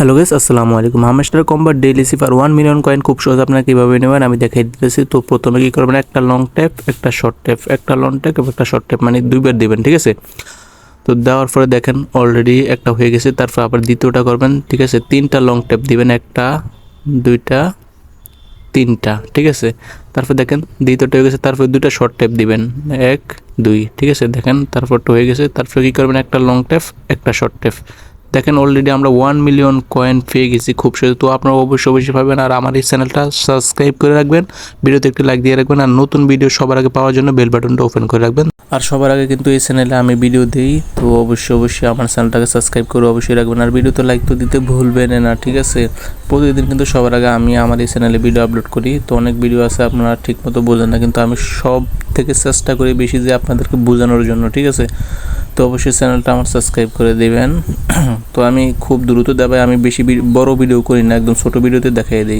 Hello guys, আসসালামু আলাইকুম। Hamster কম্বার daily সিফার 1 million coin খুব সহজ আপনারা কিভাবে নেবেন আমি দেখাই দিতেছি। তো প্রথমে কি করবেন, একটা লং ট্যাপ, একটা শর্ট ট্যাপ, একটা লং ট্যাপ এবং একটা শর্ট ট্যাপ, মানে দুইবার দিবেন, ঠিক আছে। তো দেওয়ার পরে দেখেন অলরেডি একটা হয়ে গেছে, তারপর আবার দ্বিতীয়টা করবেন, ঠিক আছে। তিনটা লং ট্যাপ দিবেন, একটা, দুইটা, তিনটা, ঠিক আছে। তারপর দেখেন দ্বিতীয়টা হয়ে গেছে, তারপর দুইটা শর্ট ট্যাপ দিবেন, এক, দুই, ঠিক আছে। দেখেন তারপরটা হয়ে গেছে, তারপর কি করবেন, একটা লং ট্যাপ, একটা শর্ট ট্যাপ। দেখেন অলরেডি আমরা 1 মিলিয়ন কয়েন পেয়ে গেছি খুব সহজে। তো আপনারা অবশ্যই পাবেন। আর আমার এই চ্যানেলটা সাবস্ক্রাইব করে রাখবেন, ভিডিওতে একটি লাইক দিয়ে রাখবেন, আর নতুন ভিডিও সবার আগে পাওয়ার জন্য বেল বাটনটা ওপেন করে রাখবেন। আর সবার আগে কিন্তু এই চ্যানেলে আমি ভিডিও দিই, তো অবশ্যই আমার চ্যানেলটাকে সাবস্ক্রাইব করে অবশ্যই রাখবেন। আর ভিডিওতে লাইক তো দিতে ভুলবেন না, ঠিক আছে। প্রতিদিন কিন্তু সবার আগে আমি আমার এই চ্যানেলে ভিডিও আপলোড করি। তো অনেক ভিডিও আছে আপনারা ঠিকমতো বোঝেন না, কিন্তু আমি সব থেকে চেষ্টা করি বেশি যে আপনাদেরকে বোঝানোর জন্য, ঠিক আছে। তো অবশ্যই চ্যানেলটা আমার সাবস্ক্রাইব করে দেবেন। তো আমি খুব দ্রুত দেখাই, আমি বেশি বড় ভিডিও করি না, একদম ছোট ভিডিওতে দেখাই দিই।